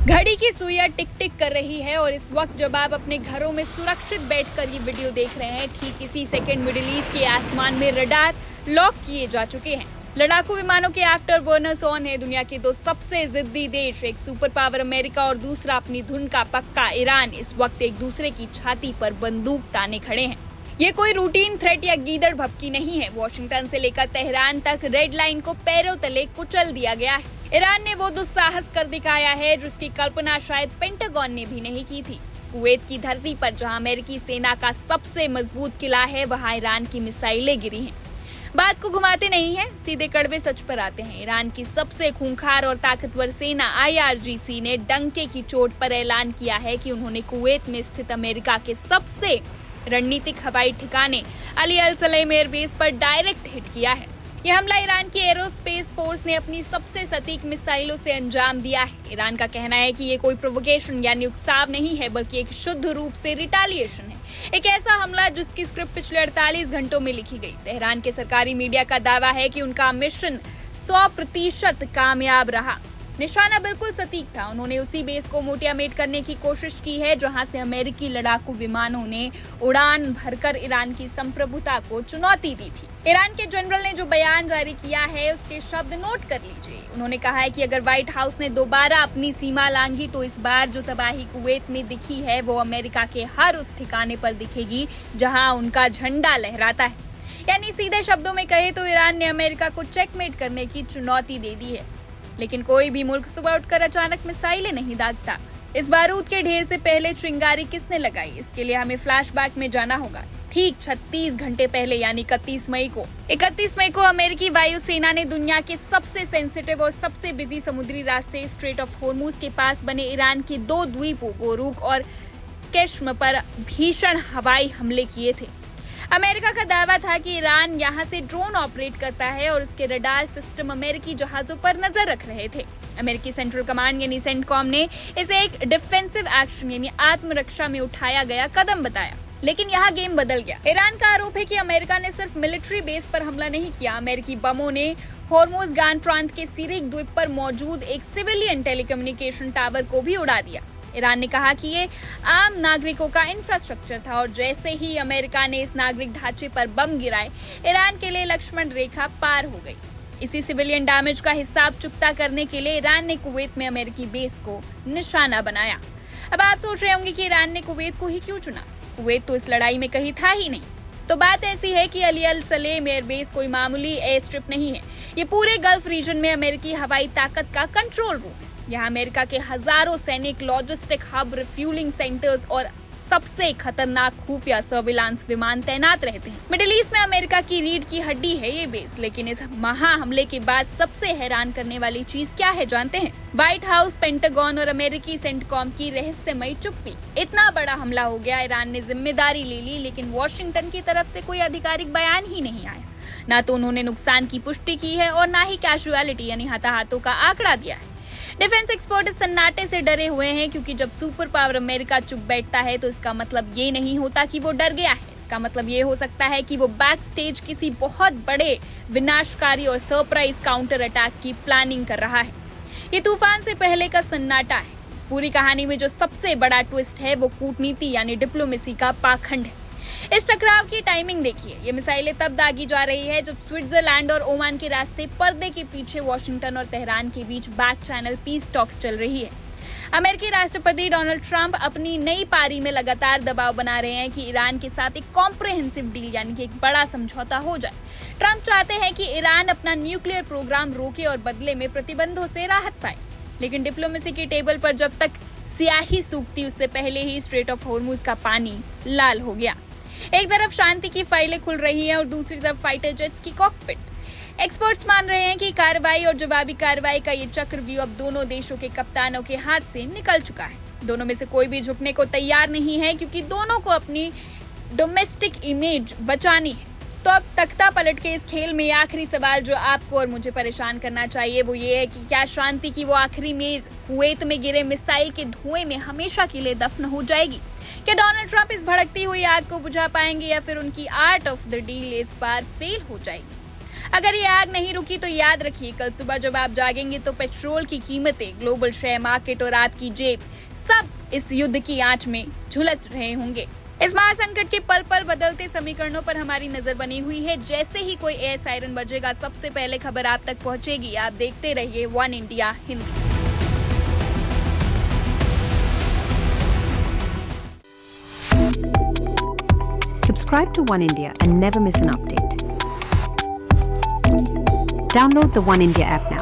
घड़ी की सुइयां टिक टिक कर रही है और इस वक्त जब आप अपने घरों में सुरक्षित बैठकर ये वीडियो देख रहे हैं, ठीक इसी सेकंड मिडिल ईस्ट के आसमान में रडार लॉक किए जा चुके हैं। लड़ाकू विमानों के आफ्टर बर्नर्स ऑन है। दुनिया के दो सबसे जिद्दी देश, एक सुपर पावर अमेरिका और दूसरा अपनी धुन का पक्का ईरान, इस वक्त एक दूसरे की छाती पर बंदूक ताने खड़े हैं। ये कोई रूटीन थ्रेट या गीदड़ भभकी नहीं है। वॉशिंगटन से लेकर तेहरान तक रेड लाइन को पैरों तले कुचल दिया गया है। ईरान ने वो दुस्साहस कर दिखाया है जिसकी कल्पना शायद पेंटागन ने भी नहीं की थी। कुवैत की धरती पर जहां अमेरिकी सेना का सबसे मजबूत किला है, वहां ईरान की मिसाइलें गिरी हैं। बात को घुमाते नहीं हैं, सीधे कड़वे सच पर आते हैं। ईरान की सबसे खूंखार और ताकतवर सेना IRGC ने डंके की चोट पर ऐलान किया है कि उन्होंने कुवैत में स्थित अमेरिका के सबसे रणनीतिक हवाई ठिकाने अली अल सलेम एयरबेस पर डायरेक्ट हिट किया है। यह हमला ईरान की एरोस्पेस फोर्स ने अपनी सबसे सटीक मिसाइलों से अंजाम दिया है। ईरान का कहना है कि ये कोई प्रोवोकेशन यानी उकसाव नहीं है, बल्कि एक शुद्ध रूप से रिटालिएशन है, एक ऐसा हमला जिसकी स्क्रिप्ट पिछले 48 घंटों में लिखी गई। तेहरान के सरकारी मीडिया का दावा है कि उनका मिशन 100% कामयाब रहा। निशाना बिल्कुल सटीक था। उन्होंने उसी बेस को मोटियामेट करने की कोशिश की है जहां से अमेरिकी लड़ाकू विमानों ने उड़ान भरकर ईरान की संप्रभुता को चुनौती दी थी। ईरान के जनरल ने जो बयान जारी किया है उसके शब्द नोट कर लीजिए। उन्होंने कहा है कि अगर व्हाइट हाउस ने दोबारा अपनी सीमा लांघी तो इस बार जो तबाही कुवैत में दिखी है वो अमेरिका के हर उस ठिकाने पर दिखेगी जहां उनका झंडा लहराता है। यानी सीधे शब्दों में कहे तो ईरान ने अमेरिका को चेकमेट करने की चुनौती दे दी है। लेकिन कोई भी मुल्क सुबह उठकर अचानक मिसाइलें नहीं दागता। इस बारूद के ढेर से पहले चिंगारी किसने लगाई, इसके लिए हमें फ्लैशबैक में जाना होगा। ठीक 36 घंटे पहले यानी 31 मई को अमेरिकी वायुसेना ने दुनिया के सबसे सेंसिटिव और सबसे बिजी समुद्री रास्ते स्ट्रेट ऑफ होर्मुज के पास बने ईरान के दो द्वीपों गोरुक और केश्म पर भीषण हवाई हमले किए थे। अमेरिका का दावा था कि ईरान यहां से ड्रोन ऑपरेट करता है और उसके रडार सिस्टम अमेरिकी जहाजों पर नजर रख रहे थे। अमेरिकी सेंट्रल कमांड यानी सेंटकॉम ने इसे एक डिफेंसिव एक्शन यानी आत्मरक्षा में उठाया गया कदम बताया। लेकिन यहाँ गेम बदल गया। ईरान का आरोप है कि अमेरिका ने सिर्फ मिलिट्री बेस पर हमला नहीं किया, अमेरिकी बमों ने होर्मुज़गान प्रांत के सिरिक द्वीप पर मौजूद एक सिविलियन टेलीकम्युनिकेशन टावर को भी उड़ा दिया। ईरान ने कहा कि ये आम नागरिकों का इंफ्रास्ट्रक्चर था और जैसे ही अमेरिका ने इस नागरिक ढांचे पर बम गिराए, ईरान के लिए लक्ष्मण रेखा पार हो गई। इसी सिविलियन डैमेज का हिसाब चुकता करने के लिए ईरान ने कुवैत में अमेरिकी बेस को निशाना बनाया। अब आप सोच रहे होंगे कि ईरान ने कुवैत को ही क्यों चुना? कुवैत तो इस लड़ाई में कहीं था ही नहीं। तो बात ऐसी है कि अली अल सलेम एयरबेस कोई मामूली एयर स्ट्रिप नहीं है। ये पूरे गल्फ रीजन में अमेरिकी हवाई ताकत का कंट्रोल रूम है। यहाँ अमेरिका के हजारों सैनिक, लॉजिस्टिक हब, रिफ्यूलिंग सेंटर्स और सबसे खतरनाक खुफिया सर्विलांस विमान तैनात रहते हैं। मिडिल ईस्ट में अमेरिका की रीढ़ की हड्डी है ये बेस। लेकिन इस महा हमले के बाद सबसे हैरान करने वाली चीज क्या है जानते हैं? व्हाइट हाउस, पेंटागन और अमेरिकी सेंटकॉम की रहस्यमयी चुप्पी। इतना बड़ा हमला हो गया, ईरान ने जिम्मेदारी ले ली, लेकिन वॉशिंगटन की तरफ से कोई आधिकारिक बयान ही नहीं आया। ना तो उन्होंने नुकसान की पुष्टि की है और ना ही कैजुअलिटी यानी हताहतों का आंकड़ा दिया है। डिफेंस एक्सपर्ट इस सन्नाटे से डरे हुए हैं, क्योंकि जब सुपर पावर अमेरिका चुप बैठता है तो इसका मतलब ये नहीं होता कि वो डर गया है। इसका मतलब ये हो सकता है कि वो बैक स्टेज किसी बहुत बड़े विनाशकारी और सरप्राइज काउंटर अटैक की प्लानिंग कर रहा है। ये तूफान से पहले का सन्नाटा है। इस पूरी कहानी में जो सबसे बड़ा ट्विस्ट है वो कूटनीति यानी डिप्लोमेसी का पाखंड है। इस टकराव की टाइमिंग देखिए। ये मिसाइलें तब दागी जा रही है जब स्विट्जरलैंड और ओमान के रास्ते पर्दे के पीछे वॉशिंगटन और तेहरान के बीच बैक चैनल पीस टॉक्स चल रही है। अमेरिकी राष्ट्रपति डोनाल्ड ट्रंप अपनी नई पारी में लगातार दबाव बना रहे हैं कि ईरान के साथ एक कॉम्प्रिहेंसिव डील यानी कि एक बड़ा समझौता हो जाए। ट्रंप चाहते हैं कि ईरान अपना न्यूक्लियर प्रोग्राम रोके और बदले में प्रतिबंधों से राहत पाए। लेकिन डिप्लोमेसी की टेबल पर जब तक स्याही सूखती उससे पहले ही स्ट्रेट ऑफ होर्मुज का पानी लाल हो गया। एक तरफ शांति की फाइलें खुल रही हैं और दूसरी तरफ फाइटर जेट्स की कॉकपिट। एक्सपर्ट्स मान रहे हैं कि कार्रवाई और जवाबी कार्रवाई का ये चक्रव्यूह अब दोनों देशों के कप्तानों के हाथ से निकल चुका है। दोनों में से कोई भी झुकने को तैयार नहीं है, क्योंकि दोनों को अपनी डोमेस्टिक इमेज बचानी है। तो अब तख्ता पलट के इस खेल में आखिरी सवाल जो आपको और मुझे परेशान करना चाहिए वो ये है कि क्या शांति की वो आखिरी मेज कुवैत में गिरे मिसाइल के धुएं में हमेशा के लिए दफन हो जाएगी? क्या डोनाल्ड ट्रंप इस भड़कती हुई आग को बुझा पाएंगे या फिर उनकी आर्ट ऑफ द डील इस बार फेल हो जाएगी? अगर ये आग नहीं रुकी तो याद रखिए, कल सुबह जब आप जागेंगे तो पेट्रोल की कीमतें, ग्लोबल शेयर मार्केट और आपकी जेब सब इस युद्ध की आंच में झुलस रहे होंगे। इस महासंकट के पल पल बदलते समीकरणों पर हमारी नजर बनी हुई है। जैसे ही कोई एयर सायरन बजेगा, सबसे पहले खबर आप तक पहुंचेगी। आप देखते रहिए one India Hindi. Subscribe to One India and never miss an update. Download the One India app now.